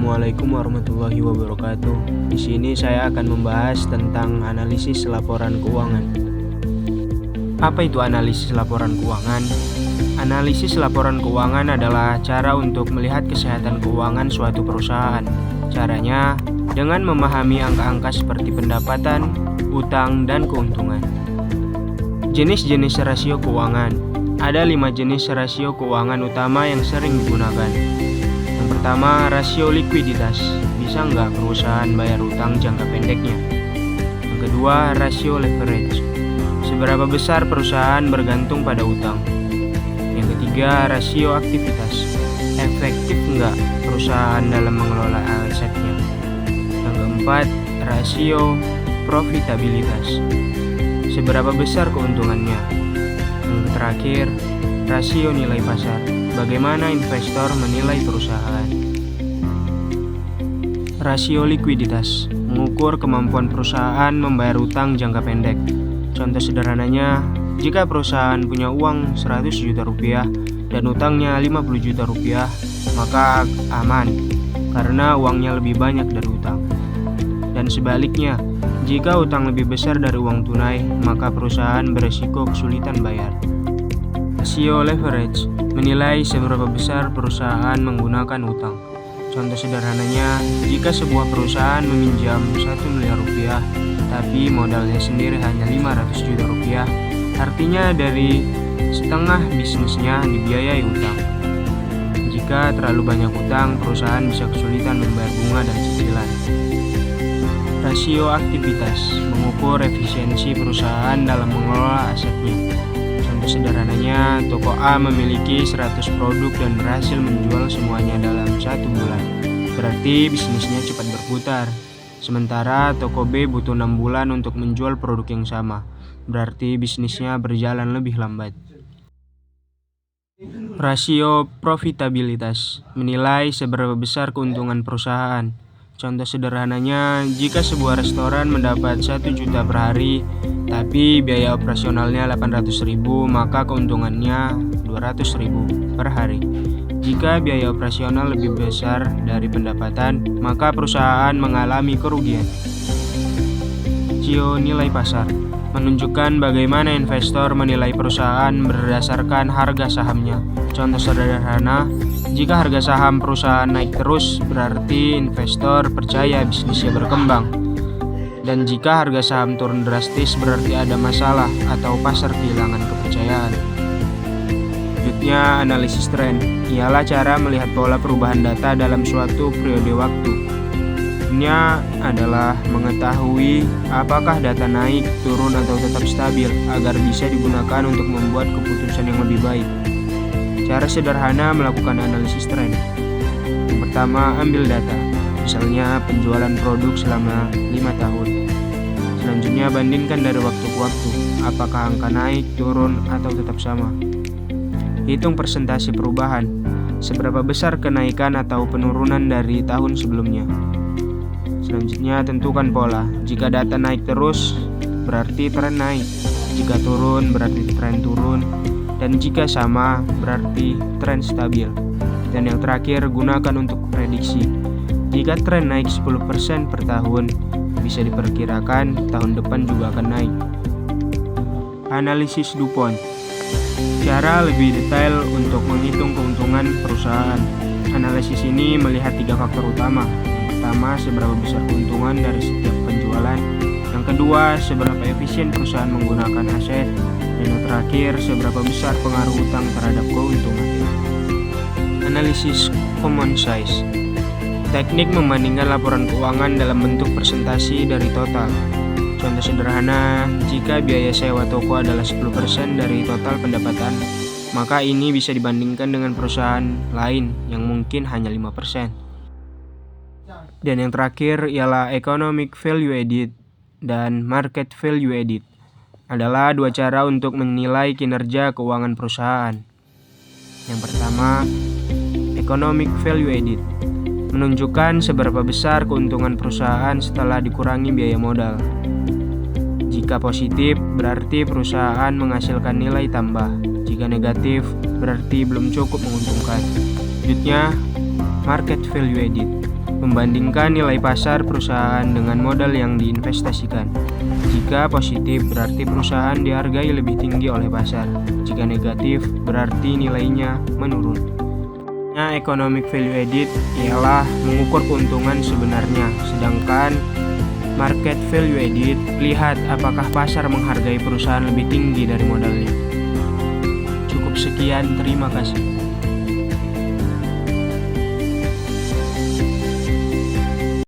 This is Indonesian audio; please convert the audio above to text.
Assalamualaikum warahmatullahi wabarakatuh. Di sini saya akan membahas tentang analisis laporan keuangan. Apa itu analisis laporan keuangan? Analisis laporan keuangan adalah cara untuk melihat kesehatan keuangan suatu perusahaan. Caranya dengan memahami angka-angka seperti pendapatan, utang, dan keuntungan. Jenis-jenis rasio keuangan. Ada 5 jenis rasio keuangan utama yang sering digunakan. Yang pertama, rasio likuiditas. Bisa nggak perusahaan bayar utang jangka pendeknya? Yang kedua, rasio leverage. Seberapa besar perusahaan bergantung pada utang? Yang ketiga, rasio aktivitas. Efektif nggak perusahaan dalam mengelola asetnya? Yang keempat, rasio profitabilitas. Seberapa besar keuntungannya? Yang terakhir, rasio nilai pasar. Bagaimana investor menilai perusahaan? Rasio likuiditas mengukur kemampuan perusahaan membayar utang jangka pendek. Contoh sederhananya, jika perusahaan punya uang 100 juta rupiah dan utangnya 50 juta rupiah, maka aman karena uangnya lebih banyak dari utang. Dan sebaliknya, jika utang lebih besar dari uang tunai, maka perusahaan beresiko kesulitan bayar. Rasio leverage menilai seberapa besar perusahaan menggunakan utang. Contoh sederhananya, jika sebuah perusahaan meminjam 1 miliar rupiah, tapi modalnya sendiri hanya 500 juta rupiah, artinya dari setengah bisnisnya dibiayai utang. Jika terlalu banyak utang, perusahaan bisa kesulitan membayar bunga dan cicilan. Rasio aktivitas mengukur efisiensi perusahaan dalam mengelola asetnya. Contoh sederhananya, toko A memiliki 100 produk dan berhasil menjual semuanya dalam 1 bulan. Berarti bisnisnya cepat berputar. Sementara toko B butuh 6 bulan untuk menjual produk yang sama. Berarti bisnisnya berjalan lebih lambat. Rasio profitabilitas menilai seberapa besar keuntungan perusahaan. Contoh sederhananya, jika sebuah restoran mendapat 1 juta per hari, tapi biaya operasionalnya 800.000, maka keuntungannya 200.000 per hari. Jika biaya operasional lebih besar dari pendapatan, maka perusahaan mengalami kerugian. Rasio nilai pasar menunjukkan bagaimana investor menilai perusahaan berdasarkan harga sahamnya. Contoh sederhana, jika harga saham perusahaan naik terus, berarti investor percaya bisnisnya berkembang. Dan jika harga saham turun drastis, berarti ada masalah atau pasar kehilangan kepercayaan. Selanjutnya, analisis tren ialah cara melihat pola perubahan data dalam suatu periode waktu. Ini adalah mengetahui apakah data naik, turun, atau tetap stabil agar bisa digunakan untuk membuat keputusan yang lebih baik. Cara sederhana melakukan analisis tren. Yang pertama, ambil data, misalnya penjualan produk selama 5 tahun. Selanjutnya, bandingkan dari waktu ke waktu, apakah angka naik, turun, atau tetap sama. Hitung persentase perubahan, seberapa besar kenaikan atau penurunan dari tahun sebelumnya. Selanjutnya, tentukan pola. Jika data naik terus, berarti tren naik. Jika turun, berarti tren turun. Dan jika sama, berarti tren stabil. Dan yang terakhir, gunakan untuk prediksi. Jika tren naik 10% per tahun, bisa diperkirakan tahun depan juga akan naik. Analisis DuPont. Cara lebih detail untuk menghitung keuntungan perusahaan. Analisis ini melihat 3 faktor utama. Pertama, seberapa besar keuntungan dari setiap penjualan. Yang kedua, seberapa efisien perusahaan menggunakan aset. Dan yang terakhir, seberapa besar pengaruh utang terhadap keuntungan. Analisis common size. Teknik membandingkan laporan keuangan dalam bentuk presentasi dari total. Contoh sederhana, jika biaya sewa toko adalah 10% dari total pendapatan, maka ini bisa dibandingkan dengan perusahaan lain yang mungkin hanya 5%. Dan yang terakhir ialah economic value added dan market value added. Adalah 2 cara untuk menilai kinerja keuangan perusahaan. Yang pertama, economic value added menunjukkan seberapa besar keuntungan perusahaan setelah dikurangi biaya modal. Jika positif, berarti perusahaan menghasilkan nilai tambah. Jika negatif, berarti belum cukup menguntungkan. Selanjutnya, market value added Membandingkan nilai pasar perusahaan dengan modal yang diinvestasikan. Jika positif, berarti perusahaan dihargai lebih tinggi oleh pasar. Jika negatif, berarti nilainya menurun. Economic value added ialah mengukur keuntungan sebenarnya, sedangkan market value added lihat apakah pasar menghargai perusahaan lebih tinggi dari modalnya. Cukup sekian, terima kasih.